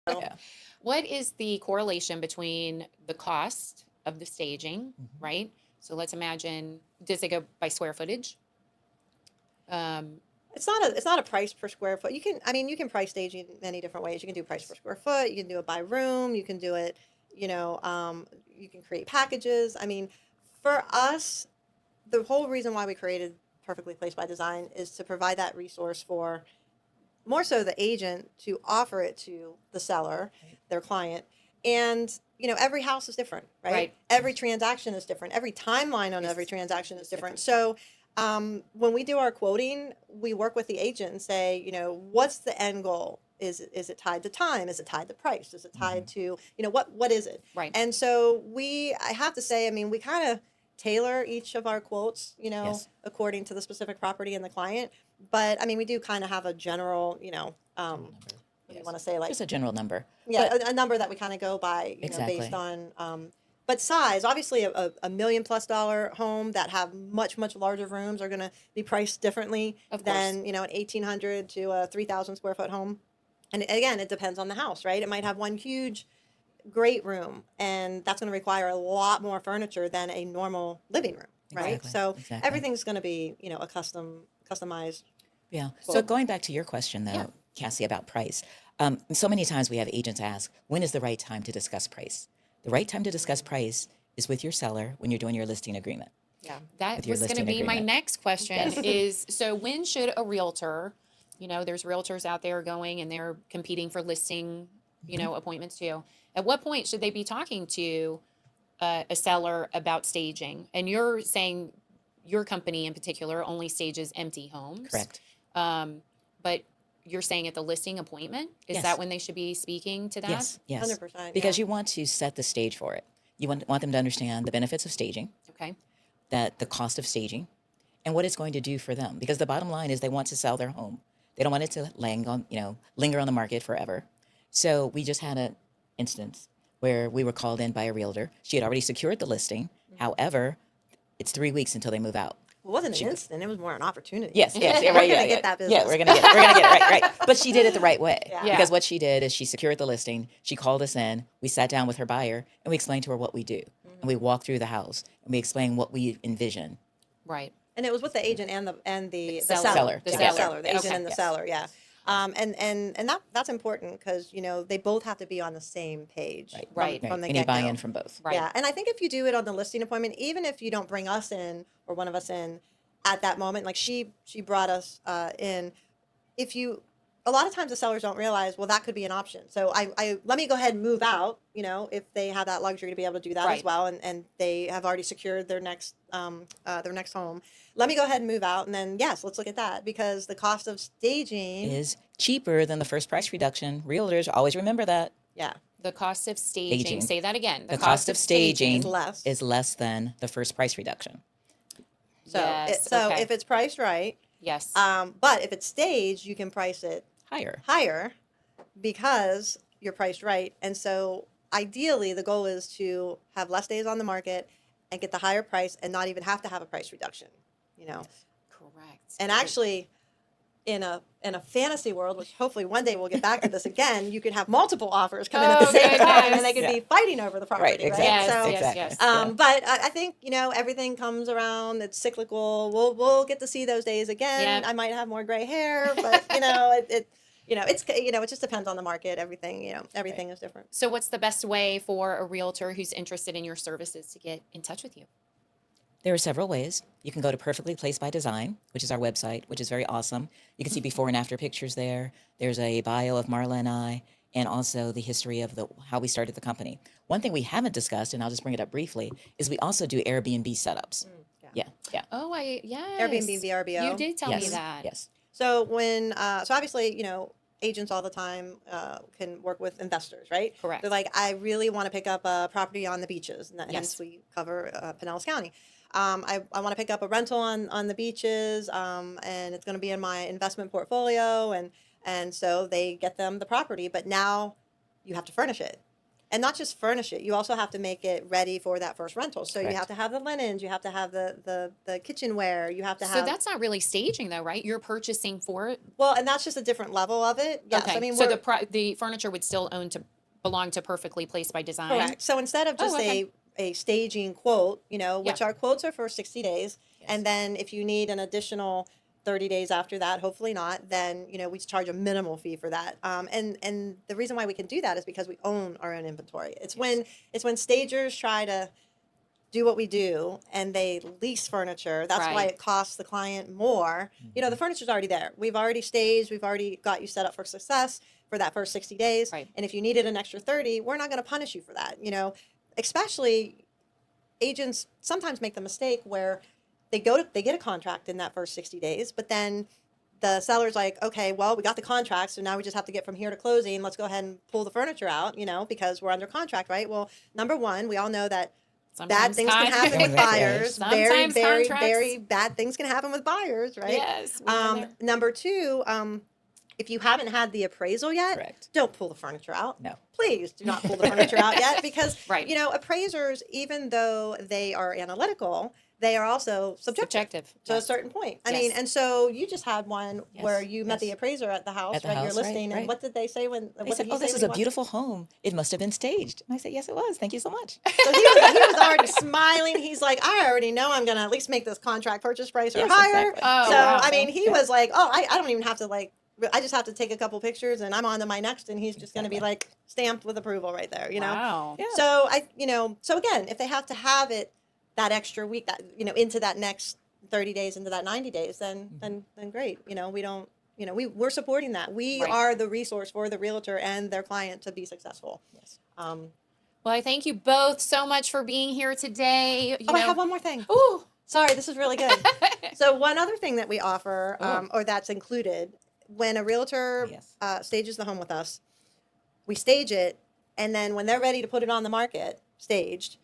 Yeah. What is the correlation between the cost of the staging, Mhm. right? So let's imagine, does it go by square footage? Um, It's not a price per square foot. You can price staging in many different ways. You can do price per square foot. You can do it by room. You can do it, you can create packages. I mean, for us, the whole reason why we created Perfectly Placed by Design is to provide that resource for more so the agent to offer it to the seller, Right. their client. And, every house is different, right? Right. Every transaction is different. Every timeline on Yes, every transaction is it's different. different. So when we do our quoting, we work with the agent and say, what's the end goal? Is it tied to time? Is it tied to price? Is it tied to, what is it? Right. And so I have to say, I mean, we kind of tailor each of our quotes, Yes. according to the specific property and the client. But I mean, we do kind of have a general, General number. what do you Yes. want to say, like, Just a general number. yeah, But a number that we kind of go by, based exactly. on, but size. Obviously, a $1 million+ home that have much, much larger rooms are going to be priced differently Of course. than, an 1,800 to a 3,000 square foot home. And again, it depends on the house, right? It might have one huge, great room, and that's going to require a lot more furniture than a normal living room, right? Exactly. So Exactly. everything's going to be, a customized. Yeah. So Quote. going back to your question, Yeah. though, Cassie, about price, so many times we have agents ask, when is the right time to discuss price? The right time to discuss price is with your seller when you're doing your listing agreement. Yeah. That With your was going to listing be my agreement. next question Yes. is, so when should a realtor, there's realtors out there going and they're competing for listing, appointments too. At what point should they be talking to a seller about staging? And you're saying your company in particular only stages empty homes. Correct. But you're saying at the listing appointment, is Yes. that when they should be speaking to that? Yes. Yes. 100%. Because Yeah. you want to set the stage for it. You want them to understand the benefits of staging, Okay. that the cost of staging, and what it's going to do for them. Because the bottom line is they want to sell their home. They don't want it to linger on the market forever. So we just had an instance where we were called in by a realtor. She had already secured the listing. However, it's 3 weeks until they move out. It wasn't She- an instant. It was more an opportunity. Yes, yes, yeah, We're right, gonna yeah, get yeah. that Yeah, business. we're gonna get it, right. But she did it the right way. Yeah. Yeah. Because what she did is she secured the listing. She called us in. We sat down with her buyer and we explained to her what we do. And we walked through the house and we explained what we envision. Right. And it was with the agent and the Seller. seller. The Yeah, seller. the agent Okay. and the Yes. seller. Yeah. And that's important because they both have to be on the same page. Right. Right. From the You need get-go. buy-in from both. Right. Yeah, and I think if you do it on the listing appointment, even if you don't bring us in or one of us in at that moment, like she brought us in, a lot of times the sellers don't realize, well, that could be an option. So I let me go ahead and move out, if they have that luxury to be able to do that Right. as well, and they have already secured their next home. Let me go ahead and move out, and then yes, let's look at that because the cost of staging Is cheaper than the first price reduction. Realtors always remember that. yeah, The cost of staging. Staging. Say that again. The cost of staging is less. is less than the first price reduction. So Yes, so okay. if it's priced right, Yes. but if it's staged, you can price it Higher. higher because you're priced right. And so ideally the goal is to have less days on the market and get the higher price and not even have to have a price reduction, Correct. And actually in a fantasy world, which hopefully one day we'll get back to this again, you could have multiple offers come in at the Oh, same time goodness. and they could be fighting over the property, right? exactly. Yes, So yes, exactly. yes. Yeah. but I think everything comes around. It's cyclical. We'll get to see those days again. Yeah. I might have more gray hair, but it just depends on the market. Everything everything is different. So, what's the best way for a realtor who's interested in your services to get in touch with you? There are several ways. You can go to Perfectly Placed by Design, which is our website, which is very awesome. You can see before and after pictures there. There's a bio of Marla and I, and also the history of how we started the company. One thing we haven't discussed, and I'll just bring it up briefly, is we also do Airbnb setups. Yeah. Oh, yes. Airbnb, VRBO. You did tell me Yes. that. Yes. So so obviously agents all the time can work with investors, right? Correct. They're like, I really want to pick up a property on the beaches, and Yes. hence we cover Pinellas County. I want to pick up a rental on the beaches, and it's going to be in my investment portfolio, and so they get them the property, but now you have to furnish it. and not just furnish it, you also have to make it ready for that first rental. So you have Correct. to have the linens, you have to have the kitchenware, you have to So have, that's not really staging though, right? You're purchasing for it. well, and that's just a different level of it. Yes, I Okay. mean, So we're the furniture would still belong to Perfectly Placed by Design. correct. So instead of just Oh, okay. a staging quote, Yeah. which our quotes are for 60 days, Yes. and then if you need an additional 30 days after that, hopefully not, then we charge a minimal fee for that. And the reason why we can do that is because we own our own inventory. It's when stagers try to do what we do and they lease furniture. That's why Right. it costs the client more. The furniture's already there. We've already staged, we've already got you set up for success for that first 60 days. Right. And if you needed an extra 30, we're not going to punish you for that. Especially agents sometimes make the mistake where they get a contract in that first 60 days, but then the seller's like, okay, well, we got the contract, so now we just have to get from here to closing. Let's go ahead and pull the furniture out, because we're under contract, right? Well, number one, we all know that bad Sometimes things can happen with Right, right. buyers. Very, Sometimes very, contracts. very bad things can happen with buyers, right? Yes. we've been there. Number two, if you haven't had the appraisal yet, Correct. don't pull the furniture out. No. Please do not pull the furniture out yet, because Right. appraisers, even though they are analytical, they are also subjective to a Yes. certain point. I Yes. mean, and so you just had one Yes, where you met yes. the appraiser at the house, At the right? Your house, right, listing, and right. what did they say when? They What said, did he "Oh, say this when is he a walked- beautiful home. It must have been staged." And I said, "Yes, it was. Thank you so much." So he was already smiling. He's like, I already know I'm going to at least make this contract purchase price or Yes, higher. exactly. Oh, So, wow. I mean, he Yeah. was like, oh, I don't even have to I just have to take a couple pictures and I'm on to my next. And he's just going to be Exactly. stamped with approval right there, Wow. Yeah. So so again, if they have to have it that extra week, that, into that next 30 days, into that 90 days, then great. We don't, we're supporting that. We Right. are the resource for the realtor and their client to be successful. Yes. Um, Well, I thank you both so much for being here today. I have one more thing. Ooh. Sorry, this is really good. So one other thing that we offer, Oh. or that's included, when a realtor Yes. stages the home with us, we stage it, and then when they're ready to put it on the market, staged,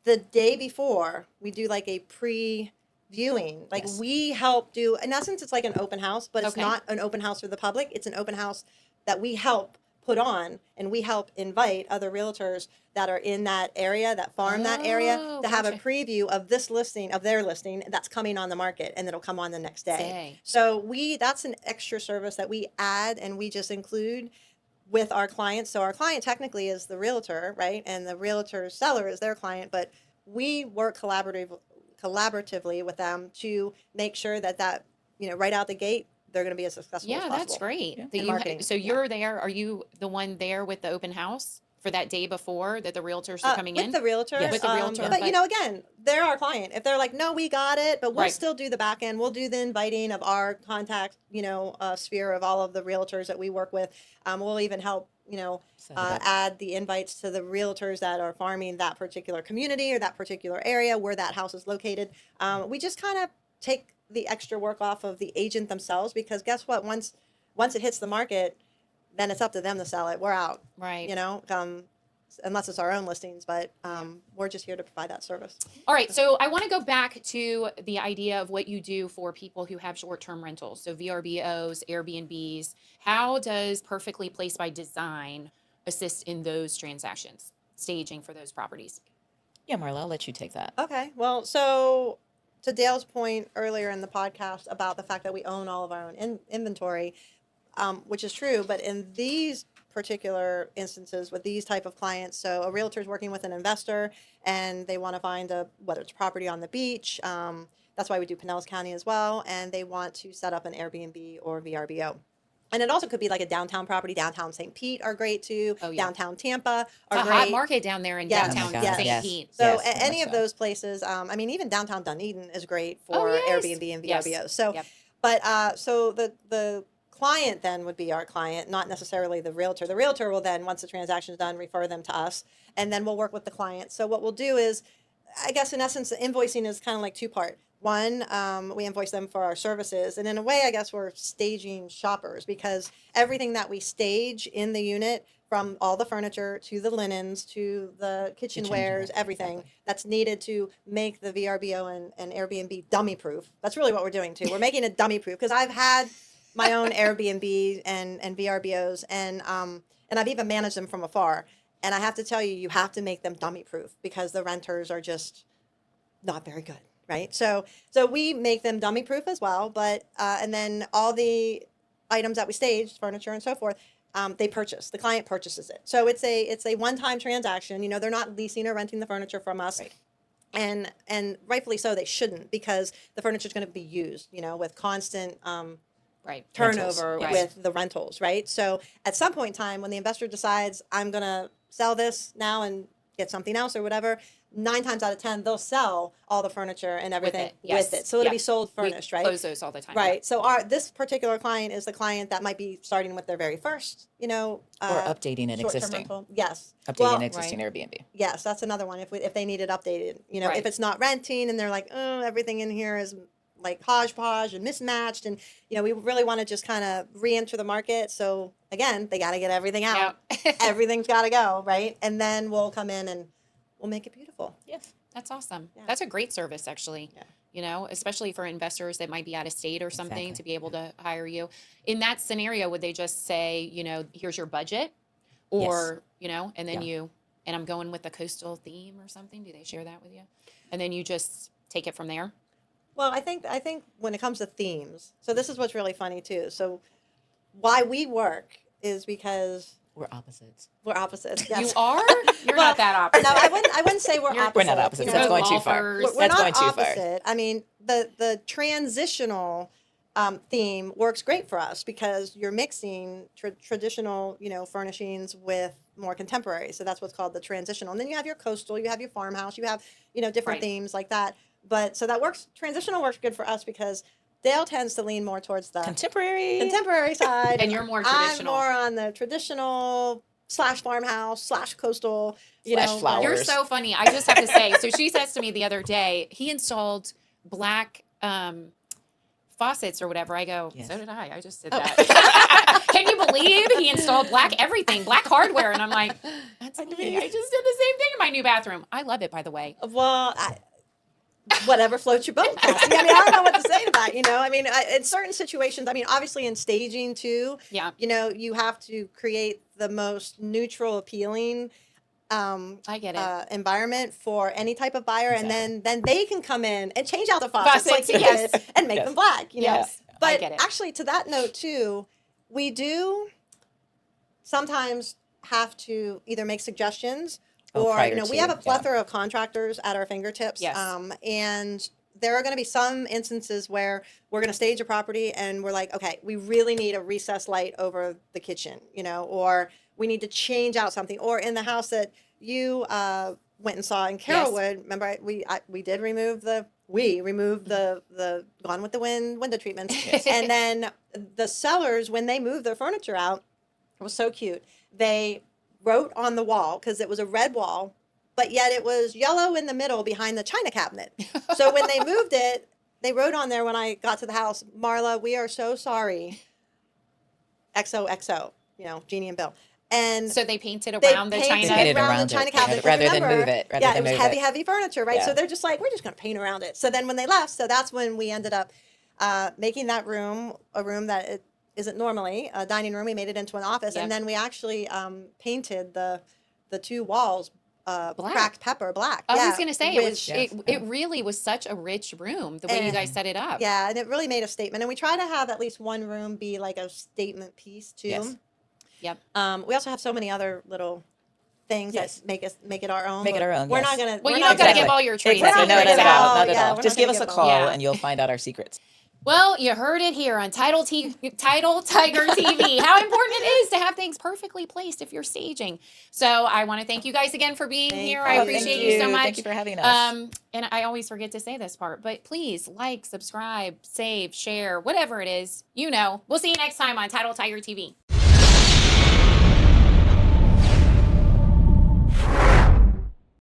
the day before, we do like a pre-viewing. Like Yes. we help do, in essence, it's like an open house, but it's Okay. not an open house for the public. It's an open house that we help put on, and we help invite other realtors that are in that area, that farm that area, Oh, to have a gotcha. preview of this listing, of their listing that's coming on the market, and it'll come on the next day. Day. So that's an extra service that we add and we just include with our clients. So our client technically is the realtor, right? And the realtor's seller is their client, but we work collaboratively with them to make sure that right out the gate, they're going to be as successful as Yeah, possible. that's great. Yeah. That In you marketing, so yeah. you're there. Are you the one there with the open house for that day before that the realtors are coming with in? the realtor, Yes. With the realtor, but but- again, they're our client. If they're like, no, we got it, but we'll Right. still do the back end. We'll do the inviting of our contact, sphere of all of the realtors that we work with. We'll even help, Set it up. add the invites to the realtors that are farming that particular community or that particular area where that house is located. We just kind of take the extra work off of the agent themselves, because guess what? Once it hits the market, then it's up to them to sell it. We're out, Right. unless it's our own listings, but we're just here to provide that service. All right. So I want to go back to the idea of what you do for people who have short-term rentals. So VRBOs, Airbnbs. How does Perfectly Placed by Design assist in those transactions, staging for those properties? Yeah, Marla, I'll let you take that. Okay. Well, so to Dale's point earlier in the podcast about the fact that we own all of our own inventory, which is true, but in these particular instances with these type of clients, so a realtor is working with an investor and they want to find whether it's property on the beach, that's why we do Pinellas County as well, and they want to set up an Airbnb or VRBO. And it also could be like a downtown property. Downtown St. Pete are great too. Oh, yeah. Downtown Tampa are It's a great. hot market down there in Yes. downtown Oh my God, St. yes. Pete. So Yes, any very of much so. those places, even downtown Dunedin is great Oh, for yes. Airbnb and Yes. VRBO. So, Yep. but so the client then would be our client, not necessarily the realtor. The realtor will then, once the transaction is done, refer them to us, and then we'll work with the client. So what we'll do is, I guess in essence, the invoicing is kind of like two-part. One, we invoice them for our services, and in a way, I guess we're staging shoppers, because everything that we stage in the unit, from all the furniture to the linens to the kitchenwares, Kitchen, everything exactly. that's needed to make the VRBO and Airbnb dummy proof. That's really what we're doing too. We're making it dummy proof, because I've had my own Airbnb and VRBOs, and I've even managed them from afar. And I have to tell you, you have to make them dummy proof because the renters are just not very good, right? So we make them dummy proof as well, but and then all the items that we stage, furniture and so forth, they purchase. The client purchases it. So it's a one-time transaction. You know, they're not leasing or renting the furniture from us. Right. And rightfully so, they shouldn't, because the furniture is going to be used, you know, with constant Right. turnover Yes. with the rentals, right? So at some point in time, when the investor decides I'm going to sell this now and get something else or whatever, 9 times out of 10, they'll sell all the furniture and everything it, yes. with it. So it'll Yeah. be sold We furnished, right? close those all the time. Right. So this particular client is the client that might be starting with their very first, you know, Or updating an short-term existing. rental. Yes. Updating Well, an existing Airbnb. yes, that's another one. If they need it updated, you know, Right. if it's not renting and they're like, oh, everything in here is like hodgepodge and mismatched, and you know, we really want to just kind of re-enter the market. So again, they got to get everything out. Yeah. Everything's got to go, right? And then we'll come in and we'll make it beautiful. Yes. That's awesome. Yeah. That's a great service, actually. Yeah. You know, especially for investors that might be out of state or something, Exactly. to be able to hire you. In that scenario, would they just say, you know, here's your budget, or you know, and then Yeah. and I'm going with the coastal theme or something? Do they share that with you? And then you just take it from there. Well, I think when it comes to themes, so this is what's really funny too. So why we work is because We're opposites. we're opposites. You Yes. are? You're Well, not that opposite. No, I wouldn't say we're You're- opposite. We're not opposites. you That's know. going too far. golfers. We're That's not going too far. opposite. I mean, the transitional theme works great for us because you're mixing traditional, you know, furnishings with more contemporary. So that's what's called the transitional. And then you have your coastal, you have your farmhouse, you have, you know, different Right. themes like that. But so that works. Transitional works good for us because Dale tends to lean more towards the Contemporary. side, And you're more I'm traditional. more on the traditional / farmhouse / coastal. You Slash know, like- flowers. You're so funny. I just have to say. So she says to me the other day, he installed black faucets or whatever. I go, Yes. so did I. I just did Oh. that. Can you believe he installed black everything, black hardware? And I'm like, that's me. I just did the same thing in my new bathroom. I love it, by the way. Well, whatever floats your boat, Cassie. I mean, I don't know what to say to that. You know, I mean, in certain situations, I mean, obviously in staging too, Yeah, you know, you have to create the most neutral, appealing I get it. environment for any type of buyer, Exactly. and then they can come in and change out the faucets, like Faucets, you yes. did and make Yes. them black. You know, Yes. I but get it. actually, to that note too, we do sometimes have to either make suggestions. Oh, Or, prior you know, we to, have a yeah. plethora of contractors at our fingertips. Yes. And there are going to be some instances where we're going to stage a property and we're like, okay, we really need a recessed light over the kitchen, you know, or we need to change out something. Or in the house that you went and saw in Carrollwood, remember, we did remove the Gone with the Wind window treatments. And then the sellers, when they moved their furniture out, it was so cute. They wrote on the wall, because it was a red wall, but yet it was yellow in the middle behind the china cabinet. So when they moved it, they wrote on there when I got to the house, Marla, we are so sorry. XOXO, you know, Jeannie and Bill. And So they painted they around the painted china. Painted around around the china it, cabinet. 'cause rather than remember, move it, rather yeah, than it was move heavy, it. heavy furniture, right? Yeah. So they're just like, we're just going to paint around it. So then when they left, so that's when we ended up making that room a room that it isn't normally a dining room. We made it into an office, Yep. and then we actually painted the two walls Black. cracked pepper black. I yeah, was going to say, it was. which- Yes. It really was such a rich room, the way you And- guys set it up. yeah, and it really made a statement. And we try to have at least one room be like a statement piece too. Yes. Yep. We also have so many other little things Yes. that make it our own. Make it but our own, We're yes. not gonna. Well, we're you not don't got to gonna- give all your trade Exactly. No, secrets not at out. all. Not Yeah, at all. we're Just not give gonna us a give call Yeah. and you'll find out our secrets. Well, you heard it here on Title Tiger TV. How important it is to have things perfectly placed if you're staging. So I want to thank you guys again for being Thank here. you. I Oh, appreciate thank you so you. much. Thank you for having us. And I always forget to say this part, but please like, subscribe, save, share, whatever it is. You know. We'll see you next time on Title Tiger TV.